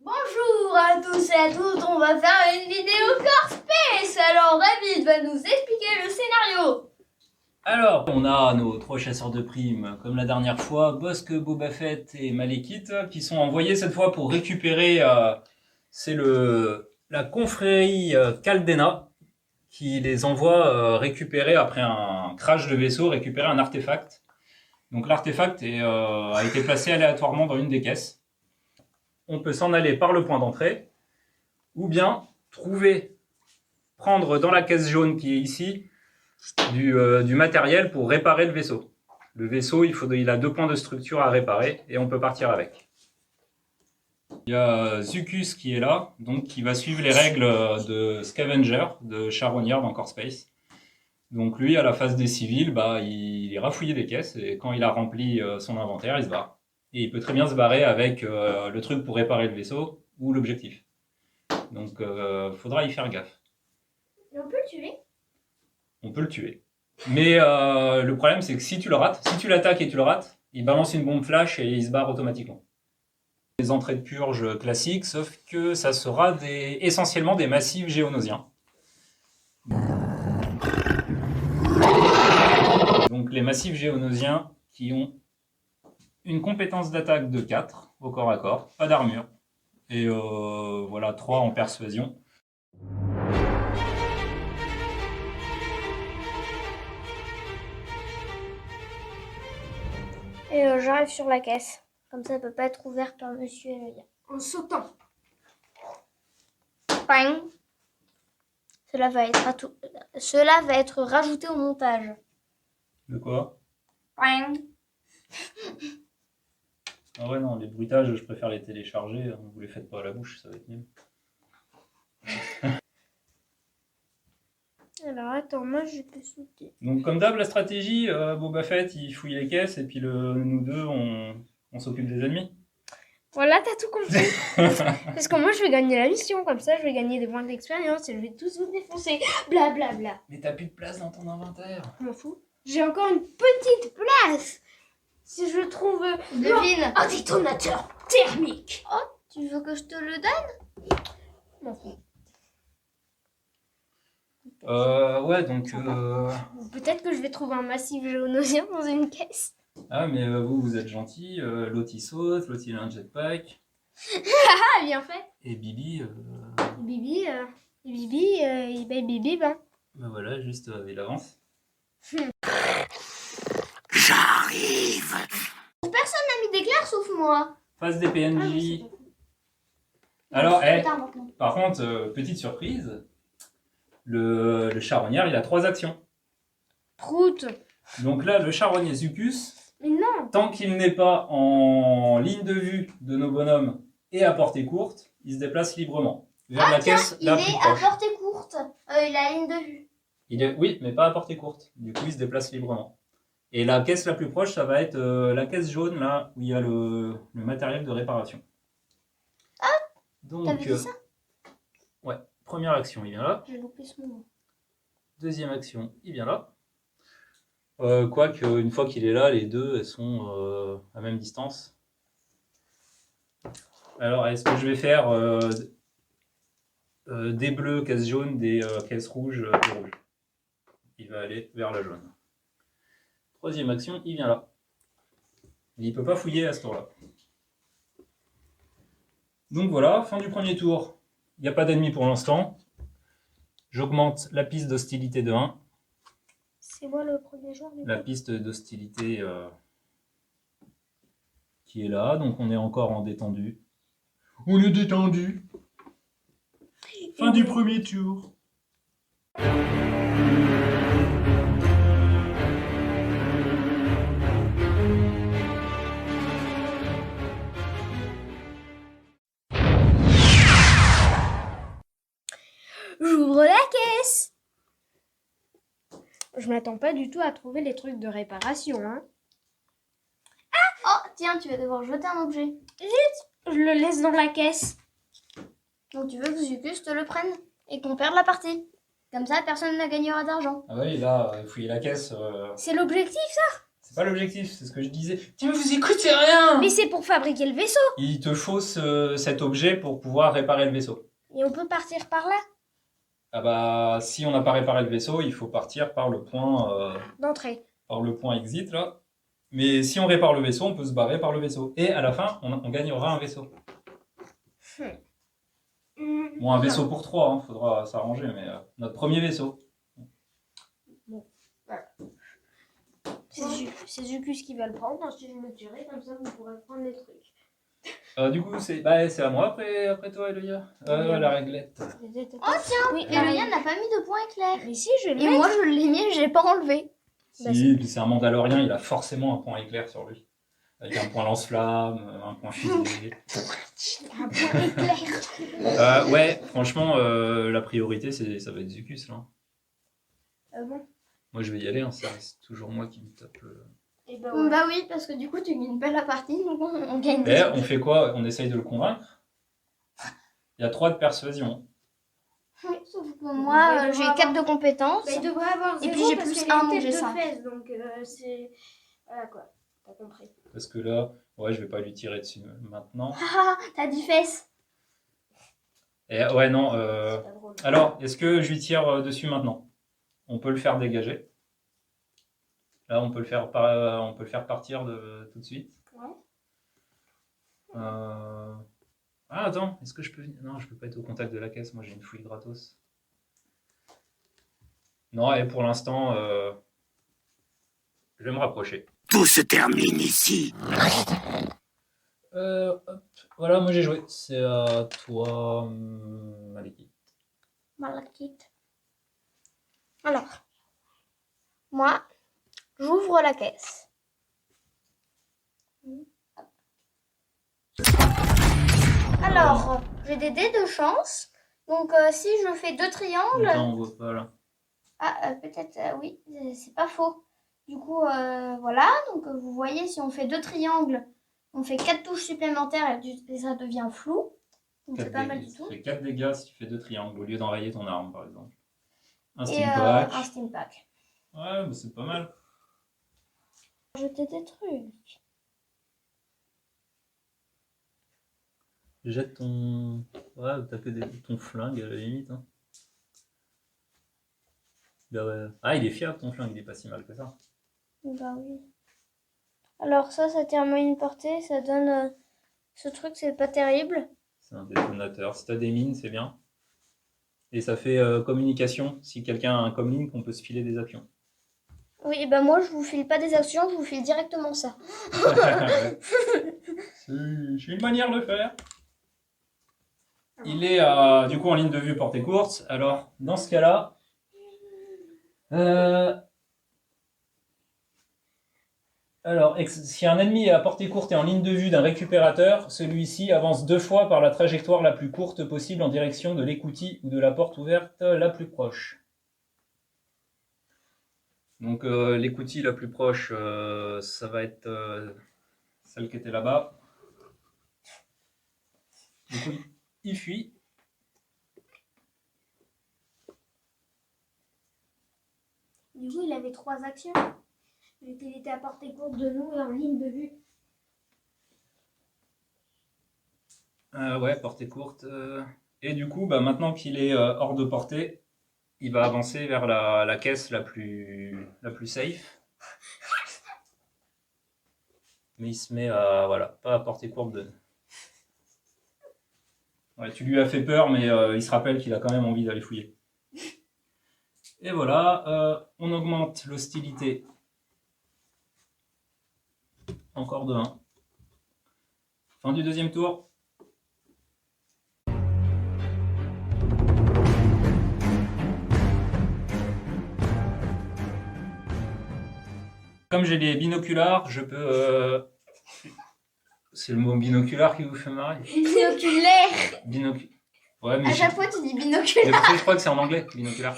Bonjour à tous et à toutes, on va faire une vidéo Core Space. Alors David va nous expliquer le scénario. Alors, on a nos 3 chasseurs de primes, comme la dernière fois, Bosque, Boba Fett et Malekith, qui sont envoyés cette fois pour récupérer, c'est la confrérie Caldena, qui les envoie récupérer, après un crash de vaisseau, récupérer un artefact. Donc l'artefact a été placé aléatoirement dans une des caisses. On peut s'en aller par le point d'entrée, ou bien prendre dans la caisse jaune qui est ici, du matériel pour réparer le vaisseau. Le vaisseau, il a 2 points de structure à réparer et on peut partir avec. Il y a Zucus qui est là, donc qui va suivre les règles de Scavenger, de charognard dans Core Space. Donc lui, à la phase des civils, il ira fouiller des caisses et quand il a rempli son inventaire, il se barre. Et il peut très bien se barrer avec le truc pour réparer le vaisseau ou l'objectif. Donc faudra y faire gaffe. Et on peut le tuer? On peut le tuer. Mais le problème, c'est que si tu le rates, si tu l'attaques et tu le rates, il balance une bombe flash et il se barre automatiquement. Les entrées de purge classiques, sauf que ça sera essentiellement des massifs géonosiens. Donc les massifs géonosiens qui ont une compétence d'attaque de 4 au corps à corps, pas d'armure, et voilà, 3 en persuasion. Et j'arrive sur la caisse. Comme ça, elle peut pas être ouverte par monsieur Eloya. En sautant. Ping. Cela va être rajouté au montage. De quoi? Ping. Ah ouais, non, les bruitages, je préfère les télécharger. Vous les faites pas à la bouche, ça va être mieux. Alors attends, moi je peux sauter. Donc comme d'hab, la stratégie, Boba Fett, il fouille les caisses et puis nous deux, on s'occupe des ennemis. Voilà, t'as tout compris. Parce que moi je vais gagner la mission, comme ça je vais gagner des points d'expérience et je vais tous vous défoncer. Blablabla. Bla, bla. Mais t'as plus de place dans ton inventaire. Je m'en fous. J'ai encore une petite place. Si je trouve Devine. Un détonateur thermique. Oh, tu veux que je te le donne? Je m'en fous. Ouais, donc... Peut-être que je vais trouver un massif géonosien dans une caisse. Ah, mais vous êtes gentil. L'autre, il saute, l'autre, il a un jetpack. Ah, bien fait. Et Bibi... Bibi, Bibi, ben. Bah voilà, juste il avance. J'arrive. Personne n'a mis d'éclair sauf moi. Phase des PNJ. Ah, Alors, c'est tard maintenant. par contre, petite surprise, le charognard, il a 3 actions. Prout. Donc là, le charognard Zucus, Mais non. tant qu'il n'est pas en ligne de vue de nos bonhommes et à portée courte, il se déplace librement vers la caisse Il la est plus à proche. portée courte. Il a ligne de vue. Oui, mais pas à portée courte. Du coup, il se déplace librement. Et la caisse la plus proche, ça va être la caisse jaune, là, où il y a le matériel de réparation. Ah, donc, t'avais dit ça? Ouais, première action, il vient là. J'ai loupé ce moment. Deuxième action, il vient là. Quoique, une fois qu'il est là, les deux, elles sont à même distance. Alors, est-ce que je vais faire des bleus, caisse jaune, des caisses rouges, des rouges? Il va aller vers la jaune. Troisième action, il vient là. Il ne peut pas fouiller à ce tour-là. Donc voilà, fin du premier tour. Il n'y a pas d'ennemis pour l'instant. J'augmente la piste d'hostilité de 1. C'est moi le premier joueur du La coup. piste d'hostilité qui est là, donc on est encore en détendu. On est détendu. Fin du premier tour. J'ouvre la caisse. Je m'attends pas du tout à trouver les trucs de réparation, hein. Ah! Oh, tiens, tu vas devoir jeter un objet. Vite! Je le laisse dans la caisse. Donc tu veux que Zucus te le prenne et qu'on perde la partie. Comme ça, personne ne gagnera d'argent. Ah oui, là, fouiller la caisse. C'est l'objectif, ça? C'est pas l'objectif, c'est ce que je disais. Tiens, vous écoutez rien. Mais c'est pour fabriquer le vaisseau. Il te faut cet objet pour pouvoir réparer le vaisseau. Et on peut partir par là. Ah bah, si on n'a pas réparé le vaisseau, il faut partir par le point D'entrée. exit, là. Mais si on répare le vaisseau, on peut se barrer par le vaisseau. Et à la fin, on gagnera un vaisseau. Bon, un vaisseau pour 3, hein, faudra s'arranger, mais notre premier vaisseau. C'est Zucus qui va le prendre, ensuite je le tirerai, comme ça vous pourrez prendre les trucs. Du coup, c'est à moi après toi, Eloïa. La réglette. Oh tiens, Oui, Eloïa n'a pas mis de point éclair. Mais si, je l'ai Et moi, je l'ai mis, j'ai pas enlevé. Bah, Si, puis c'est un Mandalorien, il a forcément un point éclair sur lui. Avec un point lance-flamme, un point fusée. un point éclair. Ouais, franchement, la priorité, ça va être Zucus, là. Ah bon? Moi, je vais y aller, hein, c'est toujours moi qui me tape le... Et bah, ouais. Bah oui, parce que du coup, tu gagnes pas la partie, donc on gagne. Et on fait quoi? On essaye de le convaincre. Il y a 3 de persuasion. Oui, sauf que moi, il j'ai devrait 4 de compétences. Bah, il devrait avoir Et 0 puis j'ai parce plus qu'il a 1, une donc tête j'ai de 5. fesse, donc c'est... Voilà quoi, t'as compris. Parce que là, ouais, je vais pas lui tirer dessus maintenant. Ah, t'as 10 fesses. Et ouais, non. C'est pas drôle. Alors, est-ce que je lui tire dessus maintenant? On peut le faire dégager. Là, on peut le faire partir tout de suite. Ouais. Ah, attends, est-ce que je peux... Non, je peux pas être au contact de la caisse, moi j'ai une fouille gratos. Non, et pour l'instant, je vais me rapprocher. Tout se termine ici. Hop, voilà, moi j'ai joué. C'est à toi, Maliki. Malakite. Alors, moi, j'ouvre la caisse. Alors, j'ai des dés de chance. Donc, si je fais 2 triangles... Attends, on voit pas là. Ah, peut-être, oui, c'est pas faux. Du coup, voilà. Donc, vous voyez, si on fait 2 triangles, on fait 4 touches supplémentaires et ça devient flou. Donc, c'est pas mal du tout. Tu fais 4 dégâts si tu fais 2 triangles au lieu d'enrayer ton arme, par exemple. Un Et steam pack. un steam pack. Ouais, bah c'est pas mal. Jeter des trucs. Jette ton... Ouais, t'as que ton flingue à la limite. Hein. Bah ouais. Ah, il est fiable ton flingue, il est pas si mal que ça. Bah oui. Alors ça tire moyenne portée, ça donne... ce truc, c'est pas terrible. C'est un détonateur. Si t'as des mines, c'est bien. Et ça fait communication. Si quelqu'un a un comlink, on peut se filer des actions. Oui, et bah moi, je vous file pas des actions, je vous file directement ça. C'est une manière de faire. Il est du coup en ligne de vue portée courte. Alors, dans ce cas-là, si un ennemi est à portée courte et en ligne de vue d'un récupérateur, celui-ci avance 2 fois par la trajectoire la plus courte possible en direction de l'écoutille ou de la porte ouverte la plus proche. Donc l'écoutille la plus proche, ça va être celle qui était là-bas. Du coup, il fuit. Du coup, il avait 3 actions. Vu qu'il était à portée courte de nous et en ligne de vue. Ouais, portée courte. Et du coup, bah, maintenant qu'il est hors de portée, il va avancer vers la caisse la plus safe. Mais il se met à... Voilà, pas à portée courte de... Ouais, tu lui as fait peur, mais il se rappelle qu'il a quand même envie d'aller fouiller. Et voilà, on augmente l'hostilité. Encore de 1. Fin du deuxième tour. Comme j'ai les binoculaires, je peux... C'est le mot binoculaire qui vous fait marrer? Binoculaire. Ouais, mais À chaque fois, tu dis binoculaire. mais parce que je crois que c'est en anglais, binoculaire.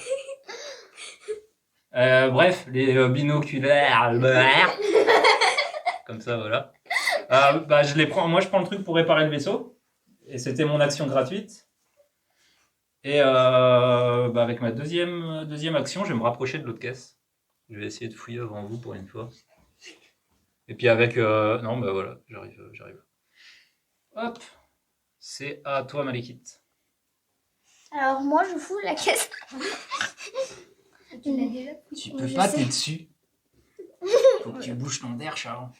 Bref, les binoculaires. Comme ça, voilà. Bah, je les prends. Moi, je prends le truc pour réparer le vaisseau. Et c'était mon action gratuite. Et bah, avec ma deuxième action, je vais me rapprocher de l'autre caisse. Je vais essayer de fouiller avant vous pour une fois. Et puis avec... Non, bah voilà, j'arrive. Hop, c'est à toi, Malékit. Alors moi je fous la caisse. Tu l'as déjà. Tu Oui, peux je pas, sais. t'es dessus. Faut que tu bouges ton derche avant.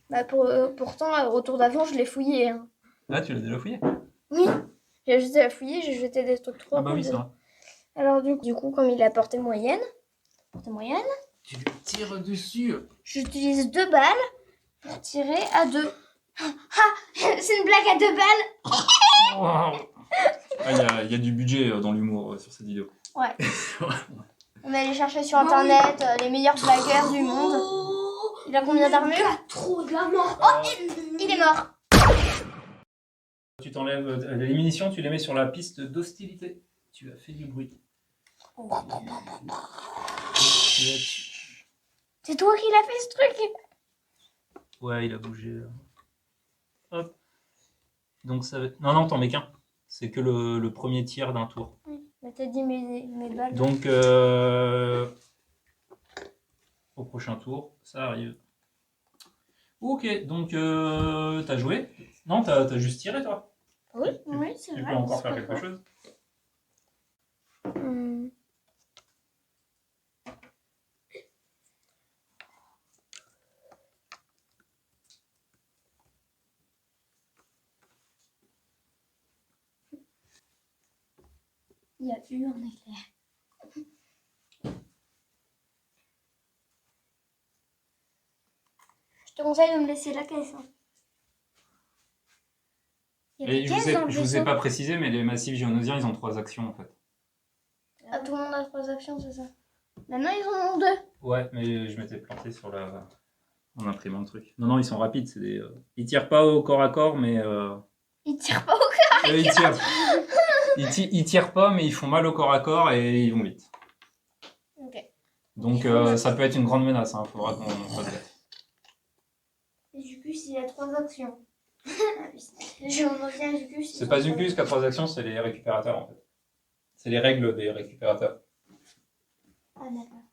Bah pourtant au tour d'avant je l'ai fouillé. Hein. Ah, tu l'as déjà fouillé? Oui. J'ai juste à fouiller, j'ai jeté des trucs trop. Ah bah oui, cool c'est vrai. Alors du coup comme il a portée moyenne, Tu lui tires dessus. j'utilise 2 balles pour tirer à 2. Ah, c'est une blague à 2 balles. Wow. Ah, il y a du budget dans l'humour sur cette vidéo. Ouais. On est allé chercher sur internet les meilleurs blagueurs du monde. Il a combien d'armure? Trop de la mort. Il est mort. Tu t'enlèves les munitions, tu les mets sur la piste d'hostilité. Tu as fait du bruit. C'est toi qui l'as fait ce truc. Ouais, il a bougé. Hop. Donc ça va... Non, t'en mets qu'un. C'est que le premier tir d'un tour. Mais t'as dit mes balles. Donc, au prochain tour, ça arrive. Ok, donc t'as joué? Non, t'as juste tiré, toi? Oui, oui, c'est Tu vrai. peux encore c'est faire pas quelque faux. chose? Il y a eu un éclair. Je te conseille de me laisser la caisse. Hein. Il y a Et des je caisses dans le vous ai vaisseau. pas précisé, mais les massifs géonosiens, ils ont 3 actions en fait. Ah, tout le monde a 3 actions, c'est ça. Maintenant, ils en ont 2. Ouais, mais je m'étais planté sur la... en imprimant le truc. Non, ils sont rapides, c'est des... Ils tirent pas au corps à corps, mais... Ils tirent pas au cœur. ils tirent... ils tirent pas, mais ils font mal au corps à corps et ils vont vite. Ok. Donc ça peut être une grande menace, hein. Faudra qu'on fasse gaffe. Et Zucus, il a 3 actions. Je reviens Zucus. C'est pas Zucus qui a 3 actions, c'est les récupérateurs en fait. C'est les règles des récupérateurs. Ah d'accord.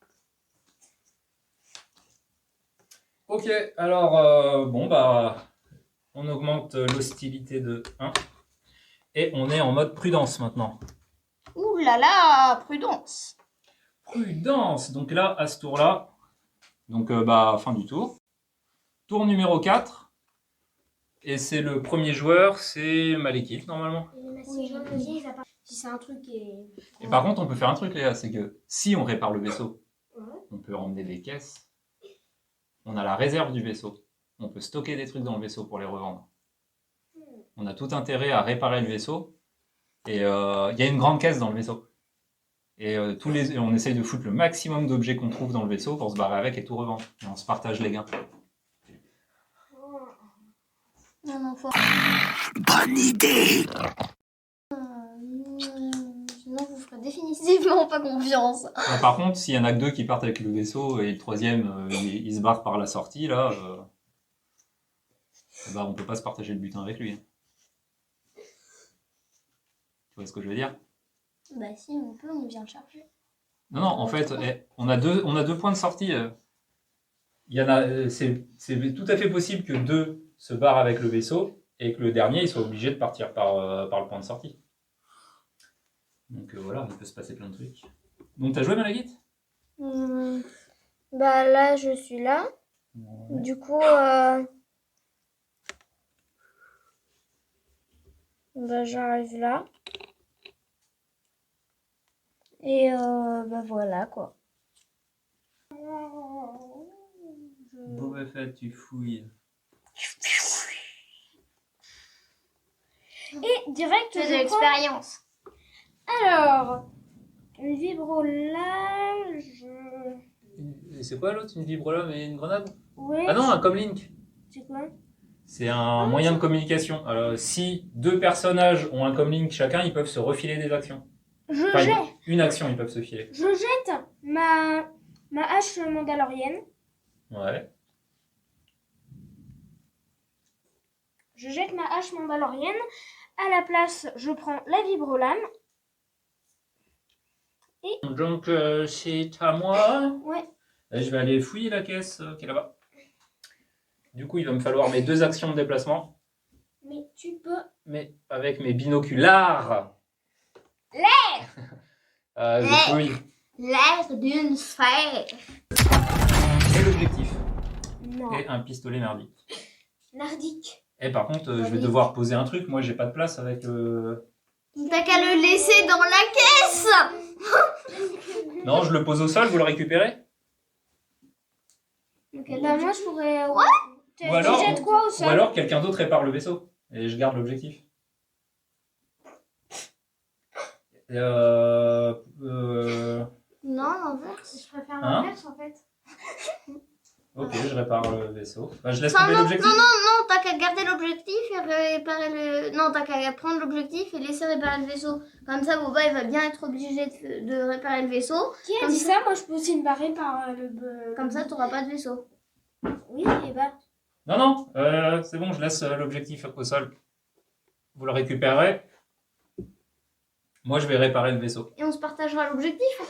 Ok, alors bon bah on augmente l'hostilité de 1 et on est en mode prudence maintenant. Ouh là là, prudence. Prudence, donc là à ce tour là, donc fin du tour. Tour numéro 4 et c'est le premier joueur, c'est Malékit normalement. Si c'est un truc qui est. Et par contre on peut faire un truc Léa, c'est que si on répare le vaisseau, on peut emmener des caisses. On a la réserve du vaisseau. On peut stocker des trucs dans le vaisseau pour les revendre. On a tout intérêt à réparer le vaisseau. Et il y a une grande caisse dans le vaisseau. Et on essaye de foutre le maximum d'objets qu'on trouve dans le vaisseau pour se barrer avec et tout revendre. Et on se partage les gains. Non, faut... Bonne idée. Sinon, vous ferez définitivement pas confiance. Par contre, s'il y en a que 2 qui partent avec le vaisseau et le troisième, il se barre par la sortie, là, on peut pas se partager le butin avec lui. Tu vois ce que je veux dire? Bah si, on peut, on vient le chercher. Non, en fait, on a deux points de sortie. Il y en a, c'est tout à fait possible que 2 se barrent avec le vaisseau et que le dernier il soit obligé de partir par le point de sortie. Donc voilà, il peut se passer plein de trucs. Donc t'as joué Malagit? Bah là, je suis là. Ouais. Du coup, j'arrive là. Et voilà quoi. Boba Fett, tu fouilles. Et direct, J'ai de je prends- l'expérience. Alors, une vibrolage. Et c'est quoi l'autre? Une vibrolame et une grenade? Ouais. Ah non, un comlink. C'est quoi? C'est un moyen de communication. Alors, si 2 personnages ont un comlink chacun, ils peuvent se refiler des actions. Enfin, une action, ils peuvent se filer. Je jette ma hache mandalorienne. Ouais. Je jette ma hache mandalorienne. À la place, je prends la vibrolame. Donc, c'est à moi. Ouais. Et je vais aller fouiller la caisse qui est là-bas. Du coup, il va me falloir mes 2 actions de déplacement. Mais tu peux... Mais avec mes binoculaires. Je fouille. L'air d'une sphère. Et l'objectif. Non. Et un pistolet merdique. Nardique. Et par contre, je vais devoir poser un truc. Moi, j'ai pas de place avec le... T'as qu'à le laisser dans la caisse. Non, je le pose au sol, vous le récupérez? Bah moi je pourrais... Ou alors, Tu jettes quoi au ou sol? alors quelqu'un d'autre répare le vaisseau. Et je garde l'objectif. Non, l'inverse. Je préfère Hein l'inverse en fait. Ok, je répare le vaisseau. Bah, je laisse Enfin, tomber non, l'objectif. non, t'as qu'à garder l'objectif et réparer le... Non, t'as qu'à prendre l'objectif et laisser réparer le vaisseau. Comme ça, Boba, il va bien être obligé de réparer le vaisseau. Qui a Comme dit ça- ça? Moi je peux aussi me barrer par le... Comme ça, t'auras pas de vaisseau. Oui, et bah... Non, c'est bon, je laisse l'objectif au sol. Vous le récupérez. Moi, je vais réparer le vaisseau. Et on se partagera l'objectif.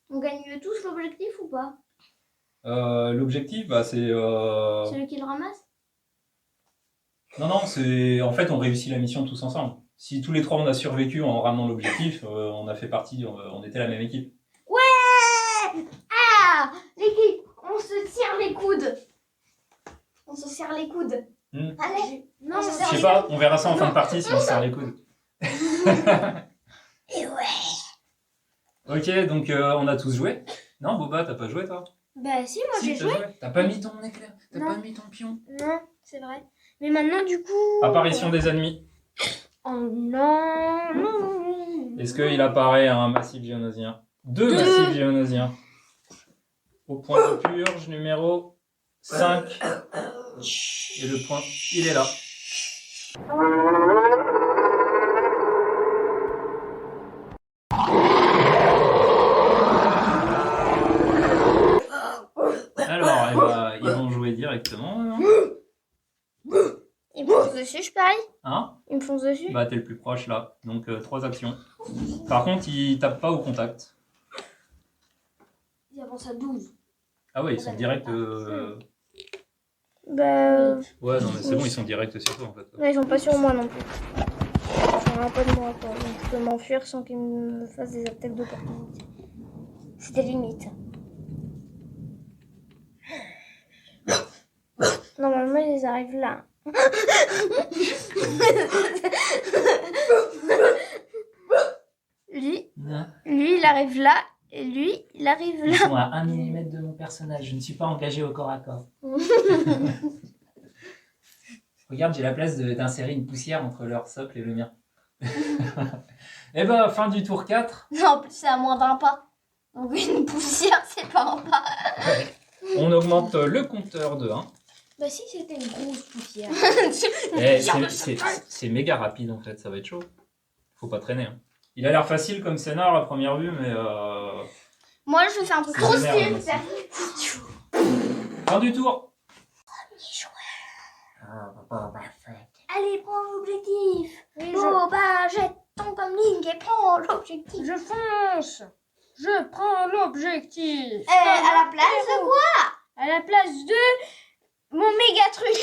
On gagne tous l'objectif ou pas? L'objectif, bah, c'est... Celui qui le ramasse? Non, c'est... En fait, on réussit la mission tous ensemble. Si tous les 3 on a survécu en ramenant l'objectif, on a fait partie, on était la même équipe. Ouais! Ah! L'équipe, on se tire les coudes. On se serre les coudes. Allez. Non, On se Je serre sais les pas, on verra ça en fin de partie si on se serre les coudes. Et ouais. Ok, donc on a tous joué. Non, Boba, t'as pas joué, toi? Bah si, moi Si, j'ai t'as joué. T'as pas mis ton éclair, t'as Non. pas mis ton pion. Non, c'est vrai. Mais maintenant du coup... Apparition des ennemis. Oh non, non. Est-ce qu'il apparaît un massif géonosien? 2 massifs géonosiens. Au point de purge numéro 5. Et le point, il est là. Alors, eh ben, ils vont jouer directement. Hein, Il me fonce dessus, je parie. Hein? Il me fonce dessus. Bah, t'es le plus proche là. Donc, 3 actions. Par contre, ils tapent pas au contact. Il avance à 12. Ah ouais, ils sont directs. Bah... Ouais, non, mais c'est bon, ils sont directs sur toi en fait. Ouais, ils sont pas sur moi non plus. Ils sont un peu de moi, quoi. Donc je peux m'enfuir sans qu'ils me fassent des attaques d'opportunité. C'était limite. Normalement, ils arrivent là. lui, il arrive là. Et lui, il arrive Ils là. sont à 1 mm de mon personnage. Je ne suis pas engagé au corps à corps. Regarde, j'ai la place d'insérer une poussière entre leur socle et le mien. Et ben, fin du tour 4. Non, en plus, c'est à moins d'un pas. Donc une poussière, c'est pas un pas. On augmente le compteur de 1. Bah si c'était une grosse poussière. Et c'est méga rapide en fait, ça va être chaud. Faut pas traîner. Hein. Il a l'air facile comme scénar à première vue, mais... Moi, je le fais un peu C'est trop génial, stylé. Fin du tour. Allez, prends l'objectif. Oui, Bon, bah, jette ton comme Link et prends l'objectif. je fonce. Je prends l'objectif. À la place de quoi? À la place de mon méga truc.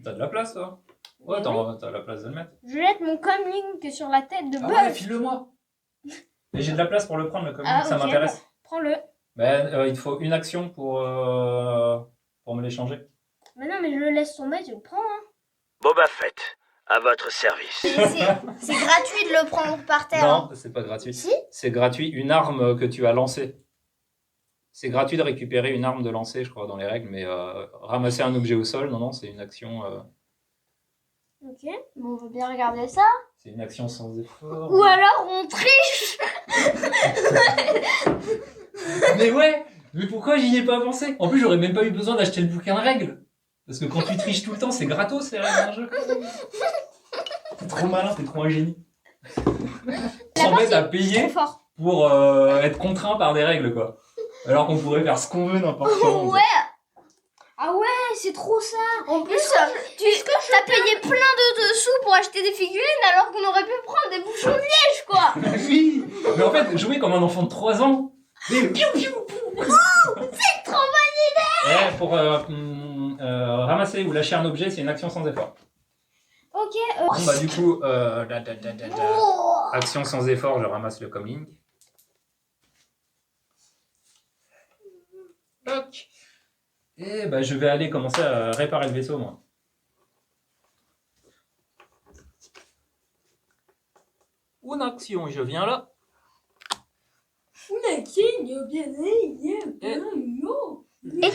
T'as de la place, toi? Ouais, t'as la place de le mettre. Je jette mon comlink sur la tête de Ah Buff. ouais, file-le-moi. Mais j'ai de la place pour le prendre, le comic, Ah, ça ok, m'intéresse. bah, prends-le. Ben, il te faut une action pour me l'échanger. Mais non, mais je le laisse tomber, tu le prends. Hein. Boba Fett, à votre service. C'est gratuit de le prendre par terre. Non, c'est pas gratuit. Si. C'est gratuit, une arme que tu as lancée. C'est gratuit de récupérer une arme de lancer, je crois, dans les règles, mais ramasser un objet au sol, non, c'est une action... Ok. Bon, on veut bien regarder ça. c'est une action sans effort. Ou alors on triche. Mais ouais, mais pourquoi j'y ai pas pensé? En plus, j'aurais même pas eu besoin d'acheter le bouquin de règles. Parce que quand tu triches tout le temps, c'est gratos, les règles d'un jeu. T'es trop malin, t'es trop un génie. En fait, à payer Trop fort. pour être contraint par des règles, quoi. Alors qu'on pourrait faire ce qu'on veut n'importe comment. Ouais. Ah ouais, c'est trop ça. En plus, tu as payé plein de sous pour acheter des figurines alors qu'on aurait pu prendre des bouchons de liège, quoi. Oui. Mais en fait, jouer comme un enfant de 3 ans. Mais piou piou piou. C'est trop bonne idée. Et pour ramasser ou lâcher un objet, c'est une action sans effort. Ok. Bon bah du coup, action sans effort, je ramasse le comlink. Toc. Et bah je vais aller commencer à réparer le vaisseau moi. Une action, je viens là. Et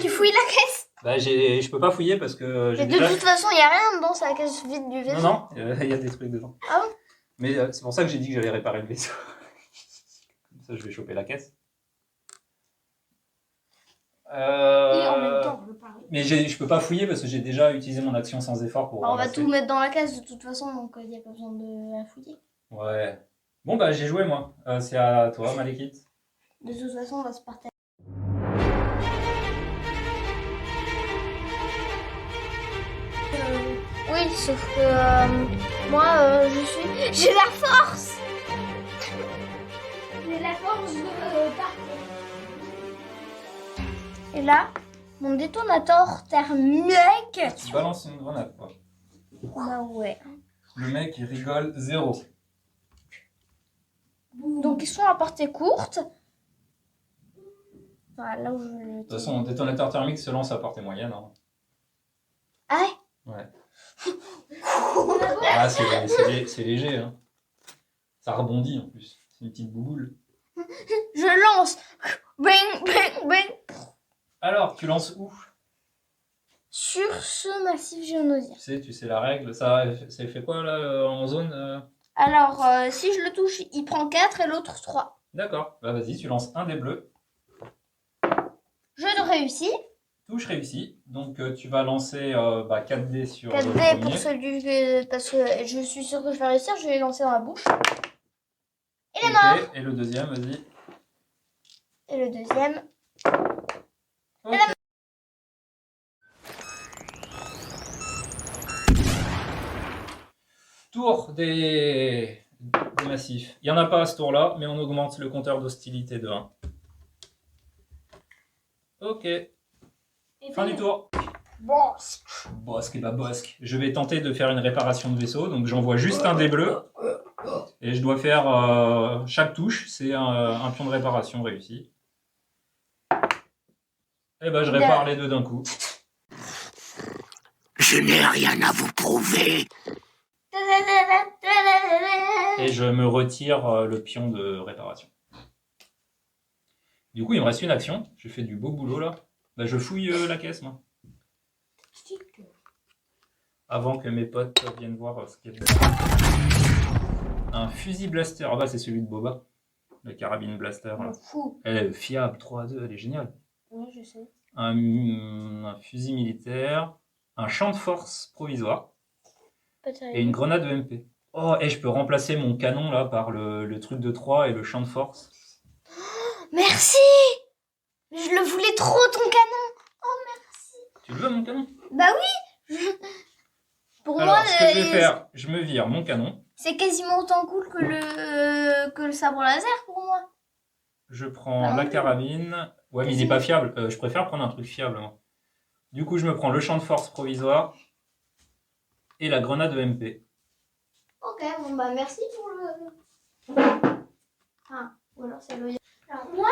tu fouilles la caisse. Bah je peux pas fouiller parce que j'ai Et de déjà... toute façon, il n'y a rien dedans, c'est la caisse vide du vaisseau. Non, il y a des trucs dedans. Ah bon? Mais c'est pour ça que j'ai dit que j'allais réparer le vaisseau. Comme ça, je vais choper la caisse. Et en même temps, je parle. Mais je peux pas fouiller parce que j'ai déjà utilisé mon action sans effort pour Alors, on va ramasser. tout mettre dans la caisse de toute façon, donc il n'y a pas besoin de la fouiller. Ouais. Bon bah j'ai joué moi. C'est à toi, Malekith. De toute façon, on va se partager. Oui, sauf que moi, j'ai la force. J'ai la force de partir. Et là, mon détonateur thermique. Tu balances une grenade quoi. Bah ouais. Le mec il rigole zéro. Donc ils sont à portée courte. Voilà, là où je veux le De toute façon, un détonateur thermique se lance à portée moyenne. Hein. Ah ouais? Ouais. Ah, c'est léger. Hein. Ça rebondit en plus. C'est une petite bouboule. Je lance. Bing, bing, bing. Alors, tu lances où? Sur ce massif géonosien. Tu sais la règle. Ça fait quoi là en zone Alors, si je le touche, il prend 4 et l'autre 3. D'accord. Bah vas-y, tu lances un des bleus. Je le réussis. Touche réussie. Donc tu vas lancer 4 dés sur 4 le dés premier. pour celui que... Parce que je suis sûre que je vais réussir. Je vais les lancer dans la bouche. Il est mort. Et le deuxième, vas-y. Et le deuxième. Ok. Tour des massifs. Il n'y en a pas à ce tour-là, mais on augmente le compteur d'hostilité de 1. Ok. Et Fin du tour. Bosque et bosque. Je vais tenter de faire une réparation de vaisseau, donc j'envoie juste un dé bleu. Et je dois faire chaque touche, c'est un pion de réparation réussi. Et ben je répare les deux d'un coup. Je n'ai rien à vous prouver. Et je me retire le pion de réparation. Du coup, il me reste une action. Je fais du beau boulot là. Bah, je fouille la caisse, moi. Avant que mes potes viennent voir ce qu'il y a dedans. Un fusil blaster. Ah bah, c'est celui de Boba. Le carabine blaster. Là. Fou. Elle est fiable, 3-2, elle est géniale. Oui, je sais. Un fusil militaire. Un champ de force provisoire. Et une grenade EMP. Oh, et je peux remplacer mon canon là par le truc de 3 et le champ de force. Merci. Je le voulais trop, ton canon. Oh, merci. Tu le veux, mon canon? Bah oui. Pour Alors, moi, ce que je vais faire, je me vire mon canon. c'est quasiment autant cool que le sabre laser pour moi. Je prends la carabine. Ouais, mais il n'est pas fiable. Je préfère prendre un truc fiable, moi. Du coup, je me prends le champ de force provisoire et la grenade EMP. Ok, bon bah merci pour le... Ah, ou alors c'est le... Alors moi,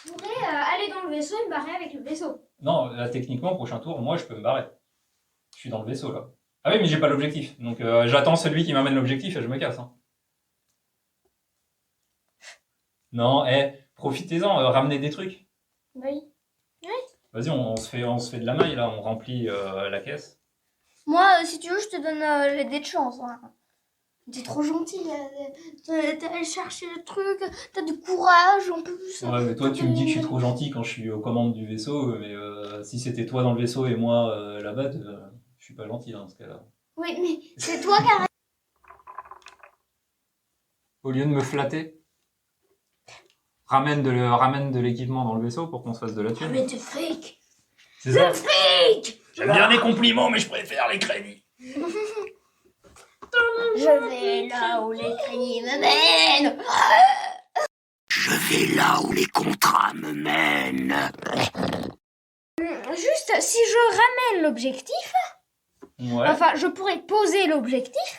je pourrais aller dans le vaisseau et me barrer avec le vaisseau. Non, là, techniquement, prochain tour, moi, je peux me barrer. Je suis dans le vaisseau, là. Ah oui, mais j'ai pas l'objectif. Donc, j'attends celui qui m'amène l'objectif et je me casse. Hein. Non, profitez-en, ramenez des trucs. Oui. Vas-y, on se fait de la maille, là. On remplit la caisse. Moi, si tu veux, je te donne les dés de chance. Hein. T'es trop gentil. T'es allé chercher le truc. T'as du courage en plus. Ouais, mais toi, tu me dis que je suis trop gentil quand je suis aux commandes du vaisseau. Mais si c'était toi dans le vaisseau et moi là-bas, je suis pas gentil dans ce cas-là. Oui, mais c'est toi qui as... Au lieu de me flatter, ramène de l'équipement dans le vaisseau pour qu'on se fasse de la thune. Mais t'es fric. C'est ça. Fric. J'aime bien les compliments, mais je préfère les crédits. Je vais là où les crédits me mènent. Je vais là où les contrats me mènent. Juste, si je ramène l'objectif, Ouais. enfin, je pourrais poser l'objectif.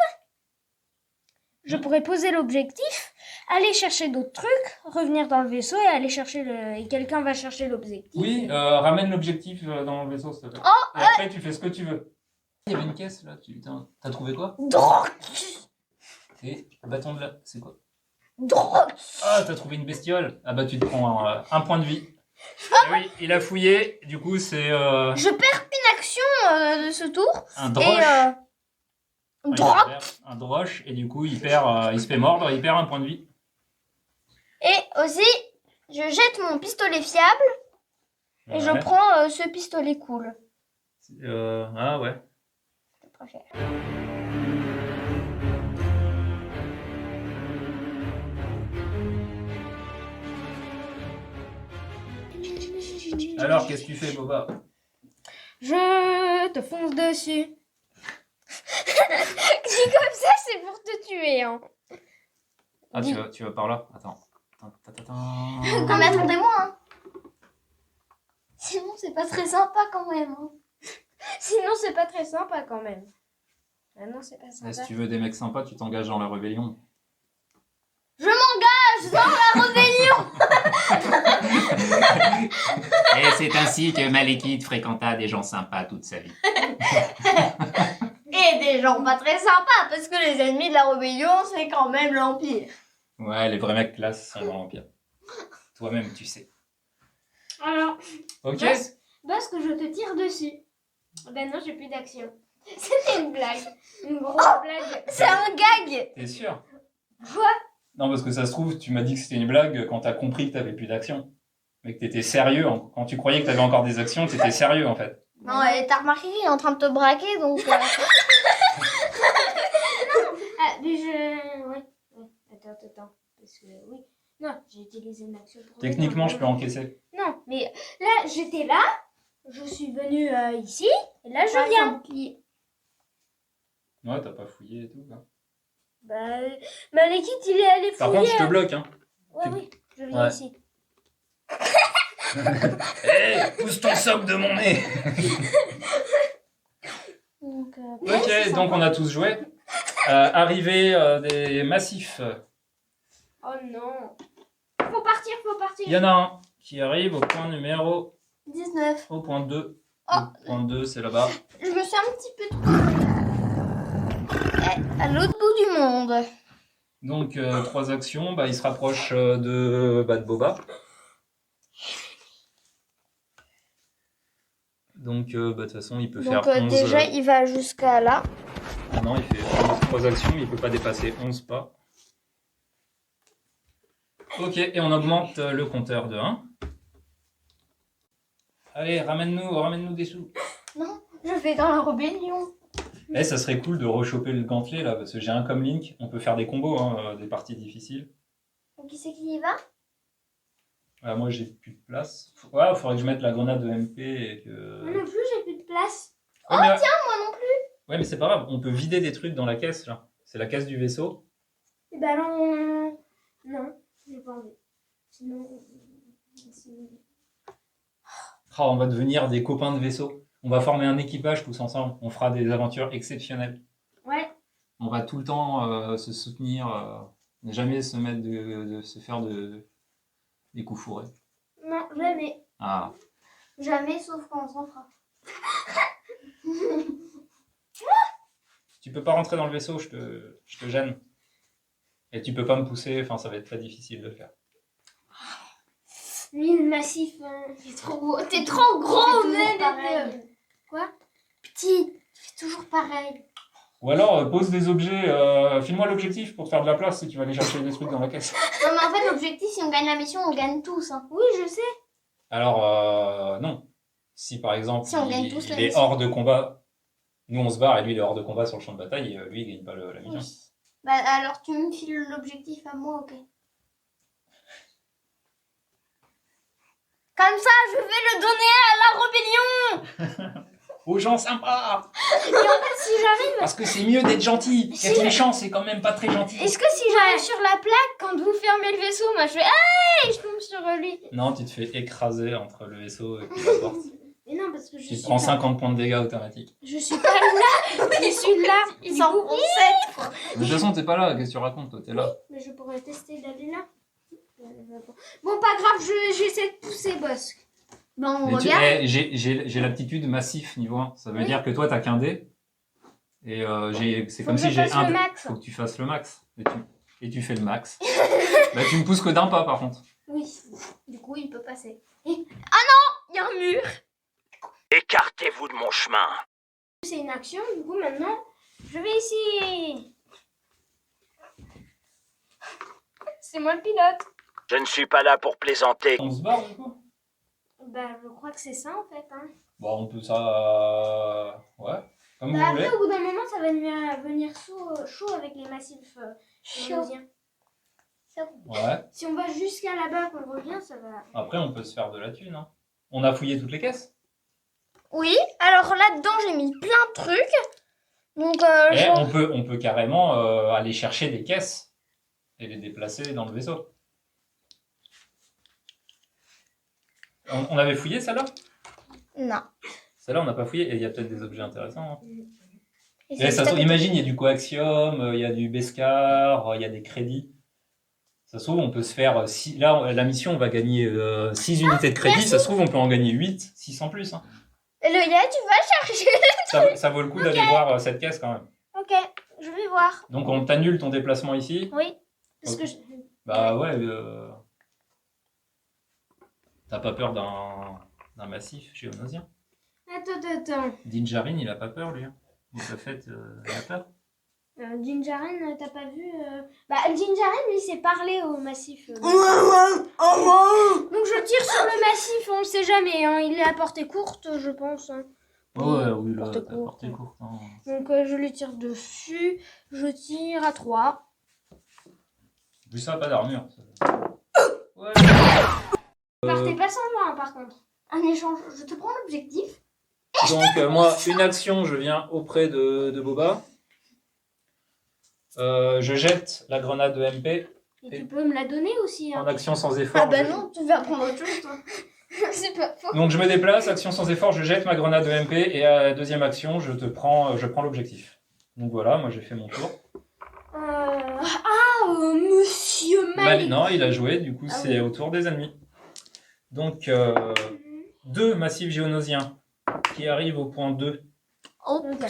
Je pourrais poser l'objectif, aller chercher d'autres trucs, revenir dans le vaisseau et aller chercher et quelqu'un va chercher l'objectif. Oui, ramène l'objectif dans le vaisseau, s'il te plaît. Et après, tu fais ce que tu veux. Il y avait une caisse, là. T'as trouvé quoi? Drogue. Et bâton de là, c'est quoi? Drogue. Ah, t'as trouvé une bestiole. Ah bah, tu te prends un point de vie. Et oui, il a fouillé. Du coup, c'est Je perds une action de ce tour. un Et droche. drogue. Un droche. Et du coup, il se fait mordre, il perd un point de vie. Et aussi, je jette mon pistolet fiable et je Ouais. prends ce pistolet cool. Ah ouais. Je préfère. Alors, qu'est-ce que tu fais, Boba? Je te fonce dessus. Dit comme ça, c'est pour te tuer. Hein. Ah, tu vas par là? Attends. Non mais attendez-moi. Hein. Sinon, c'est pas très sympa quand même. Hein. Sinon, c'est pas très sympa quand même. Ah non, c'est pas Et sympa. si tu veux des mecs sympas, tu t'engages dans la rébellion. Je m'engage dans la rébellion. Et c'est ainsi que Malekith fréquenta des gens sympas toute sa vie. Et des gens pas très sympas parce que les ennemis de la rébellion, c'est quand même l'Empire. Ouais, les vrais mecs classe sont dans l'Empire. Toi-même, tu sais. Alors, Ok. parce que je te tire dessus. Ben non, j'ai plus d'action. C'était une blague. Une grosse blague. C'est un gag. T'es sûr? Quoi? Non, parce que ça se trouve, tu m'as dit que c'était une blague quand t'as compris que t'avais plus d'action. Mais que t'étais sérieux. Quand tu croyais que t'avais encore des actions, t'étais sérieux en fait. Non, et t'as remarqué qu'il est en train de te braquer, donc... Ah, mais ouais. Attends. Parce que, oui. Non, j'ai utilisé une action pour... Techniquement, je peux encaisser. Non, mais là, j'étais là. Je suis venue ici. Et là, je viens. Ouais, t'as pas fouillé et tout. Quoi. Bah, Malekith, il est allé fouiller. Par contre, je te bloque, hein. Ouais, oui, je viens Ouais. ici. Hé, pousse ton socle de mon nez. Donc, Ok, donc on a tous joué. Arrivée des massifs. Oh non. Faut partir. Il y en a un qui arrive au point numéro... 19. Au point 2. Oh. Le point 2, c'est là-bas. Je me suis un petit peu... À l'autre bout du monde. Donc, 3 actions. Bah, il se rapproche de Boba. Donc, de toute façon, il peut faire 11... déjà, il va jusqu'à là. Ah non, il fait 3 actions, mais il peut pas dépasser 11 pas. Ok, et on augmente le compteur de 1. Allez, ramène-nous des sous. Non, je vais dans la rébellion. Eh, ça serait cool de rechoper le gantelet, là, parce que j'ai un comme Link. On peut faire des combos, hein, des parties difficiles. Qui c'est qui y va? Ah, moi, j'ai plus de place. Ouais, faudrait que je mette la grenade de MP et que... Moi non plus, j'ai plus de place. Ouais, mais... Moi non plus. Ouais, mais c'est pas grave, on peut vider des trucs dans la caisse, là. C'est la caisse du vaisseau. Et ben non. Non, j'ai pas envie. Sinon... Ah, on va devenir des copains de vaisseau. On va former un équipage tous ensemble. On fera des aventures exceptionnelles. Ouais. On va tout le temps se soutenir, ne jamais se mettre de se faire des coups fourrés. Non, jamais. Ah, Jamais, sauf quand on s'en fera. tu peux pas rentrer dans le vaisseau, je te gêne. Et tu peux pas me pousser, enfin ça va être très difficile de le faire. Lui, le massif, il est trop gros. T'es trop C'est gros, toujours mais pareil. Quoi? Petit, tu fais toujours pareil. Ou alors pose des objets, file-moi l'objectif pour te faire de la place si tu vas aller chercher des trucs dans la caisse. Non, mais en fait, l'objectif, si on gagne la mission, on gagne tous. Hein. Oui, je sais. Alors non. Si par exemple Si on gagne tous la il est mission. hors de combat, nous on se barre et lui il est hors de combat sur le champ de bataille, lui il gagne pas la mission. Oui. Bah, alors, tu me files l'objectif à moi, ok. Comme ça, je vais le donner à la rébellion. Aux gens sympas. Et en fait, si j'arrive... Parce que c'est mieux d'être gentil. Être méchant, c'est quand même pas très gentil. Est-ce que si j'arrive sur la plaque, quand vous fermez le vaisseau, moi je fais... Ah, et je tombe sur lui. Non, tu te fais écraser entre le vaisseau et puis la porte. Mais non, parce que je Tu suis prends pas... 50 points de dégâts automatiques. Je suis pas là. Je suis là. Ils s'en font 7 fois. De toute façon, t'es pas là. Qu'est-ce que tu racontes, toi? T'es là. Mais je pourrais tester d'aller là. Bon, pas grave, j'essaie de pousser Bosque. Bon, on Mais regarde. j'ai l'aptitude massif niveau 1. Ça veut dire que toi, t'as qu'un dé. Et c'est comme que si je j'ai fasse un le dé. max. Faut que tu fasses le max. Et tu fais le max. Bah, tu me pousses que d'un pas, par contre. Oui. Du coup, il peut passer. Il y a un mur. Écartez-vous de mon chemin. C'est une action, du coup, maintenant, je vais ici. C'est moi le pilote. Je ne suis pas là pour plaisanter. On se barre, du coup? Bah, je crois que c'est ça, en fait. Hein. Bon, on peut ça... Ouais, comme vous Bah, voulez. après, au bout d'un moment, ça va venir chaud avec les massifs Chaud. géonosiens. Ouais. Si on va jusqu'à là-bas, qu'on revient, ça va... Après, on peut se faire de la thune. Hein. On a fouillé toutes les caisses. Oui, alors là-dedans, j'ai mis plein de trucs. Donc, Et genre... on peut carrément aller chercher des caisses et les déplacer dans le vaisseau. On avait fouillé celle-là? Non. Celle-là, on n'a pas fouillé. Et il y a peut-être des objets intéressants. Hein. Et Et c'est ça se juste à trouve, côté. imagine, il y a du coaxium, il y a du Beskar, il y a des crédits. Ça se trouve, on peut se faire... là, la mission, on va gagner 6 unités de crédit. Ça se trouve, on peut en gagner 8, 6 en plus. Hein. Loya, tu vas chercher. Ça vaut le coup d'aller voir cette caisse quand même. Ok, je vais voir. Donc, on t'annule ton déplacement ici. Oui. Parce Ok. que Bah ouais, t'as pas peur d'un massif géonosien? Attends. Dinjarin, il a pas peur, lui. Hein. Il a peur. Dinjarin, t'as pas vu... Bah, Dinjarin, lui, s'est parlé au massif. Donc, je tire sur le massif, on sait jamais. Hein. Il est à portée courte, je pense. Hein. Ouais, oui, là, portée t'as courte. portée courte. Hein. Donc, je lui tire dessus. Je tire à 3. Vu ça, pas d'armure. Ouais. Partez pas sans moi, hein, par contre. Un échange. Je te prends l'objectif. Donc, moi, une action, je viens auprès de Boba. Je jette la grenade de MP Et tu peux me la donner aussi. Hein. en action sans effort. Ah bah non, tu vas prendre autre chose, toi. C'est pas faux. Donc je me déplace, action sans effort, je jette ma grenade de MP et à la deuxième action, je prends l'objectif. Donc voilà, moi j'ai fait mon tour. Monsieur Malik. Non, il a joué, du coup Ah c'est oui. au tour des ennemis. Donc 2 massifs géonosiens qui arrivent au point 2 Oh, Ok.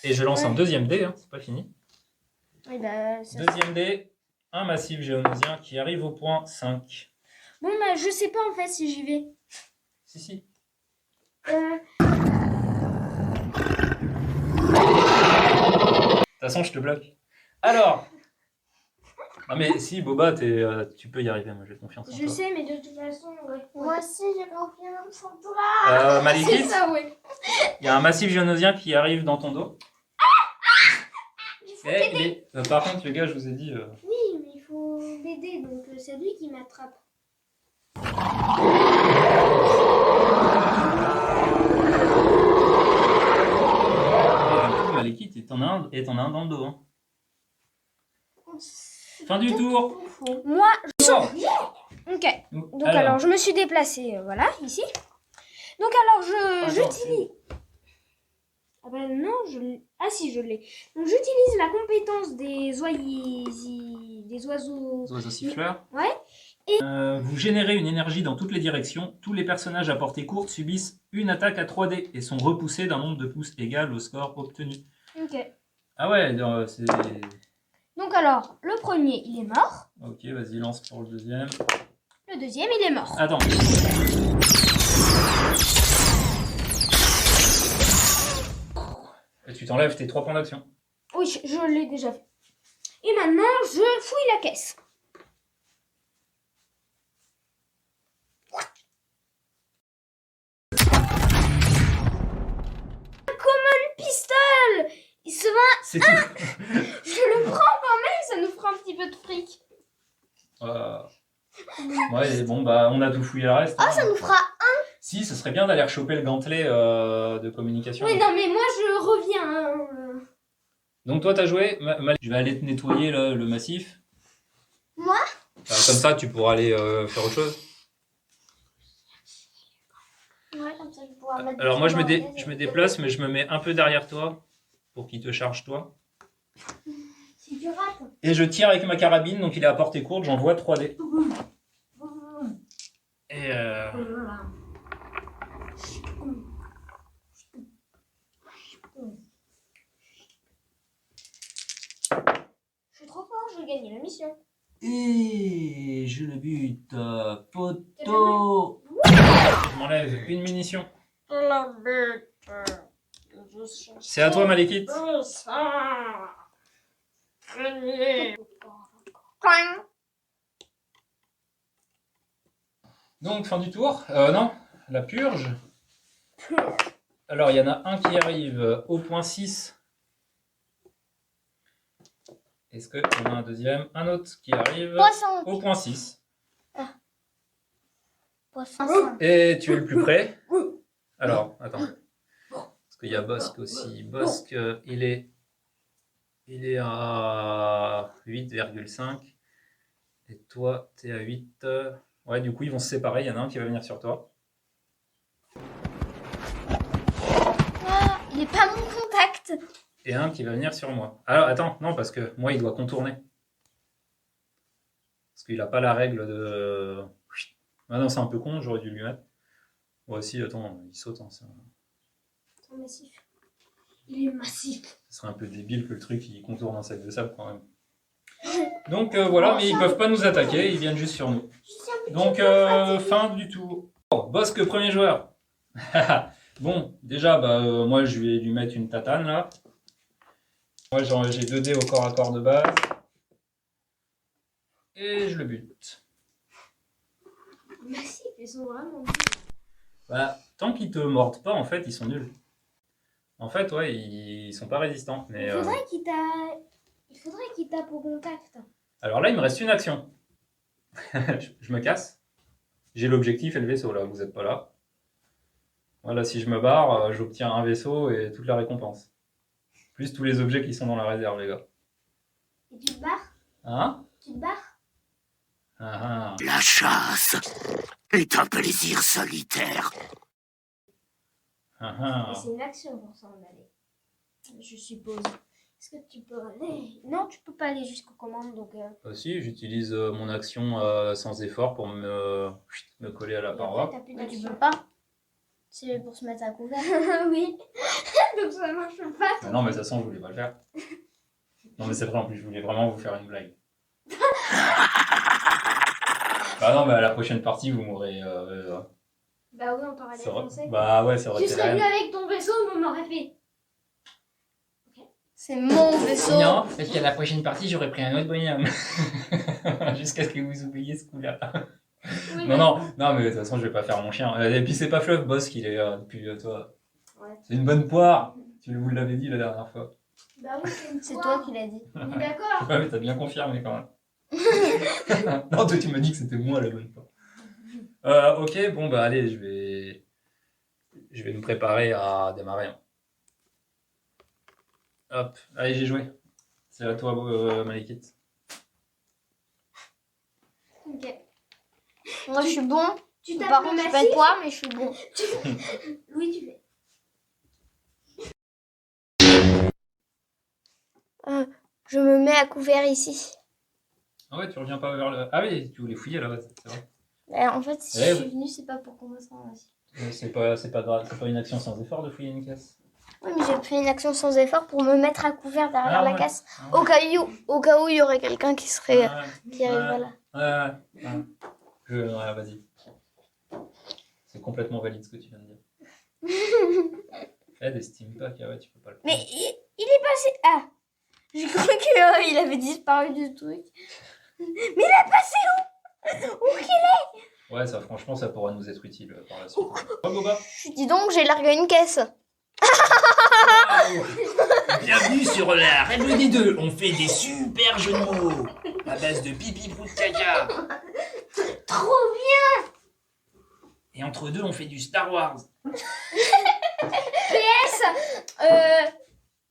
et je lance Ouais. un deuxième dé, hein, c'est pas fini. Oui, bah, ça- Deuxième dé, un massif géonosien qui arrive au point 5. Bon, bah, je sais pas en fait si j'y vais. Si. Euh, De toute façon, je te bloque. Alors non mais si, Boba, tu peux y arriver, moi j'ai confiance en je toi. sais, mais de toute façon, ouais. moi aussi, j'ai confiance en toi. Malikit, C'est ça, ouais. il y a un massif géonosien qui arrive dans ton dos. Par contre, les gars, je vous ai dit... Oui, mais il faut l'aider, donc c'est lui qui m'attrape. Malikit, et t'en as un dans le dos. Hein. Fin du tour. Moi, Tour. ok. Donc alors, je me suis déplacée, voilà, ici. Donc alors, j'utilise... Ah ben non, ah si, je l'ai. Donc j'utilise la compétence des oiseaux... Oiseaux siffleurs. Ouais. Vous générez une énergie dans toutes les directions. Tous les personnages à portée courte subissent une attaque à 3D et sont repoussés d'un nombre de pouces égal au score obtenu. Ok. Ah ouais, c'est... Donc alors, le premier, il est mort. Ok, vas-y, lance pour le deuxième. Le deuxième, il est mort. Attends. Et tu t'enlèves tes 3 points d'action. Oui, je l'ai déjà fait. Et maintenant, je fouille la caisse. Common pistol. Il se va... C'est tout. Je le prends quand même, ça nous fera un petit peu de fric. Ouais, bon, bah, on a tout fouillé le reste. Oh, hein. ça nous fera Si, ce serait bien d'aller rechoper le gantelet de communication. Oui, non, mais moi, je reviens. Hein. Donc toi, t'as joué. Je vais aller te nettoyer là, le massif. Moi Comme ça, tu pourras aller faire autre chose. Ouais, comme ça je vais pouvoir mettre. Alors moi je me des déplace, mais je me mets un peu derrière toi pour qu'il te charge toi. Si tu rates. Et je tire avec ma carabine, donc il est à portée courte, j'envoie 3D. Et Je suis trop fort, je vais gagner la mission. Et je le bute, poteau. Je m'enlève une munition. C'est à toi, Malekith. Donc, fin du tour. Non, la purge. Alors, il y en a un qui arrive au point 6. Est-ce qu'il y en a un deuxième? Un autre qui arrive Poisson. au point 6. Poisson. Et tu es le plus près. Alors, attends. Parce qu'il y a Bosque aussi. Bosque, il est à 8,5. Et toi, tu es à 8. Ouais, du coup, ils vont se séparer. Il y en a un qui va venir sur toi. Ah, il est pas mon contact. Et un qui va venir sur moi. Alors, attends, non, parce que moi, il doit contourner. Parce qu'il n'a pas la règle de... Ah non, c'est un peu con, j'aurais dû lui mettre. Moi aussi, attends, il saute. Hein, ça... C'est massif. Il est massif. Ce serait un peu débile que le truc, il contourne un sac de sable quand même. Donc voilà, mais ils peuvent pas nous attaquer, ils viennent juste sur nous. Donc fin du tour. Oh, Bosque, premier joueur. Bon, déjà, moi je vais lui mettre une tatane là. Moi j'ai 2 dés au corps à corps de base. Et je le bute. Massif, ils sont vraiment nuls. Bah, tant qu'ils te mordent pas, en fait, ils sont nuls. En fait, ouais, ils sont pas résistants. Mais, Il faudrait qu'il tape au contact. alors là, il me reste une action. Je me casse. J'ai l'objectif et le vaisseau là, vous êtes pas là. Voilà, si je me barre, j'obtiens un vaisseau et toute la récompense. Plus tous les objets qui sont dans la réserve, les gars. Et tu te barres? Hein? Tu te barres? Ah, ah. La chasse est un plaisir solitaire. Ah, ah. Mais c'est une action pour s'en aller. Je suppose. Est-ce que tu peux aller? Non, tu peux pas aller jusqu'aux commandes, donc... Aussi, j'utilise mon action sans effort pour me coller à la et paroi. après, t'as plus Mais tu d'action. peux pas. C'est pour se mettre à couvert. Oui. Donc ça marche pas. Ah non, mais de toute façon, je voulais pas le faire. Non, mais c'est vrai, en plus, je voulais vraiment vous faire une blague. Bah non, mais à la prochaine partie, vous m'aurez... Bah oui, on t'aurait ça aurait- défoncé. Bah ouais, ça aurait Tu été serais venu réel. avec ton vaisseau, mais on aurait fait. C'est mon vaisseau. Non, parce qu'à la prochaine partie, j'aurais pris un autre bonhomme. Jusqu'à ce que vous oubliez ce coup-là. Oui, Non, mais de toute façon, je vais pas faire mon chien. Et puis, c'est pas Fluff, Boss, qu'il est depuis toi. Ouais. C'est une bonne poire. Vous l'avez dit la dernière fois. Bah oui, c'est une C'est poire. toi qui l'as dit. On est d'accord. Ouais, mais t'as bien confirmé quand même. Non, toi, tu m'as dit que c'était moi la bonne poire. Ok, bon, bah allez, je vais me préparer à démarrer. Hop, allez, j'ai joué. C'est à toi, Malekith. Ok. Moi, je suis bon. Tu tapes Par le contre, je suis pas massif. une poire, mais je suis bon. Oui, tu fais. Je me mets à couvert ici. Ah ouais, tu reviens pas vers le... Ah oui, tu voulais fouiller là-bas, c'est vrai. En fait, si Eh je oui. suis venue, c'est pas pour qu'on me rende ici. C'est pas une action sans effort de fouiller une caisse. Oui, mais j'ai fait une action sans effort pour me mettre à couvert derrière Ah la ouais. casse. Ah Au cas où il y aurait quelqu'un qui serait qui arriverait là. Ouais, vas-y. C'est complètement valide ce que tu viens de dire. Des steampacks, ah ouais, tu peux pas le prendre. Mais il est passé. Ah, j'ai cru qu'il avait disparu du truc. Mais il est passé où? Où qu'il est? Ouais, ça, franchement, ça pourra nous être utile par la suite. Oh, Boba. Dis donc, j'ai largué une caisse. Bienvenue sur la règle des deux. On fait des super jeux de mots à base de pipi prout caca. Trop bien. Et entre deux, on fait du Star Wars.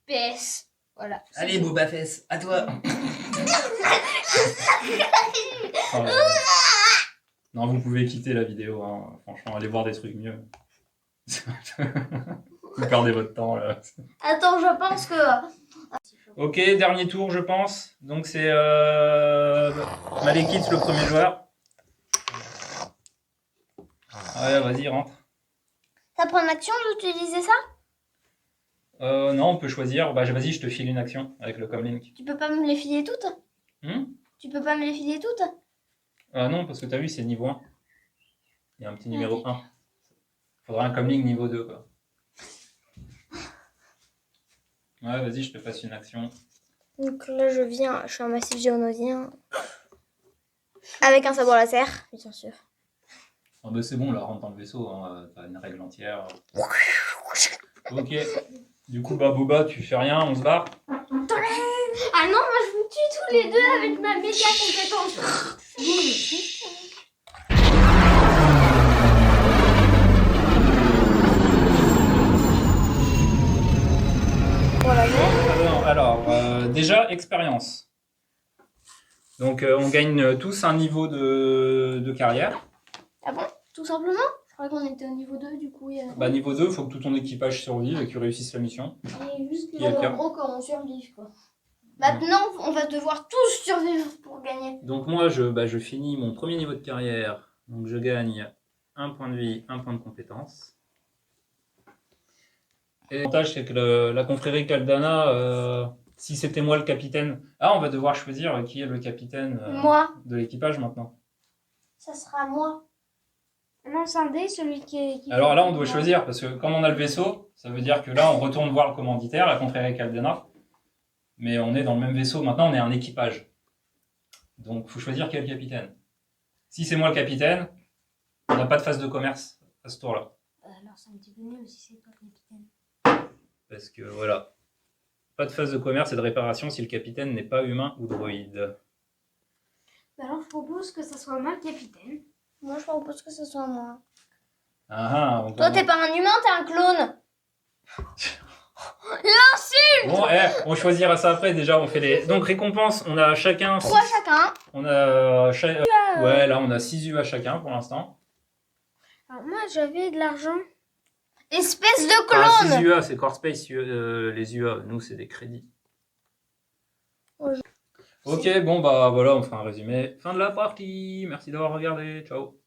PS. Voilà. Allez, Boba Fess, à toi. Non, vous pouvez quitter la vidéo, hein. Franchement, allez voir des trucs mieux. Vous perdez votre temps là. Attends, je pense que... Ok, dernier tour, je pense. Donc c'est Malekith, le premier joueur. Ouais, vas-y, rentre. Ça prend une action d'utiliser ça? Non, on peut choisir. Bah, vas-y, je te file une action avec le comlink. Tu peux pas me les filer toutes? Tu peux pas me les filer toutes? Non, parce que t'as vu, c'est niveau 1. Il y a un petit numéro 1. Faudra un comlink niveau 2, quoi. Ouais, vas-y, je te passe une action. Donc là, je suis un massif géonosien. Avec un sabre laser, bien sûr. Oh, bah, c'est bon, là, rentre dans le vaisseau. Hein. T'as une règle entière. Ok. Du coup, bah, Boba, tu fais rien, on se barre. Ah non, moi je vous tue tous les deux avec ma méga compétence. Voilà. Alors, déjà, expérience. Donc, on gagne tous un niveau de carrière. Ah bon? Tout simplement? Je crois qu'on était au niveau 2, du coup. Bah, niveau 2, il faut que tout ton équipage survive et que tu réussisses la mission. Et juste Il y a le cas. en gros qu'on survive, quoi. Maintenant, on va devoir tous survivre pour gagner. Donc moi, je finis mon premier niveau de carrière. Donc je gagne un point de vie, un point de compétence. Et l'avantage, c'est que la confrérie Caldana, si c'était moi le capitaine... Ah, on va devoir choisir qui est le capitaine Moi. de l'équipage maintenant. Ça sera moi. Non, c'est un dé, celui qui Alors là, on doit choisir, parce que comme on a le vaisseau, ça veut dire que là, on retourne voir le commanditaire, la confrérie Caldana. Mais on est dans le même vaisseau. Maintenant, on est un équipage. Donc, il faut choisir quel capitaine. Si c'est moi le capitaine, on n'a pas de phase de commerce à ce tour-là. Alors, c'est un petit peu nul si c'est pas le capitaine. Parce que, voilà. Pas de phase de commerce et de réparation si le capitaine n'est pas humain ou droïde. Alors, je propose que ça soit moi le capitaine. Moi, je propose que ce soit moi. Toi, t'es pas un humain, t'es un clone. Bon, on choisira ça après. Déjà, on fait les... Donc, récompense, on a chacun... 3 chacun. On a... Ouais, là, on a 6 UA chacun pour l'instant. Alors, moi, j'avais de l'argent. Espèce de Ah, clone. 6 UA, c'est Core Space, les UA. Nous, c'est des crédits. Ouais, Ok, bon, bah voilà, on fait un résumé. Fin de la partie. Merci d'avoir regardé. Ciao.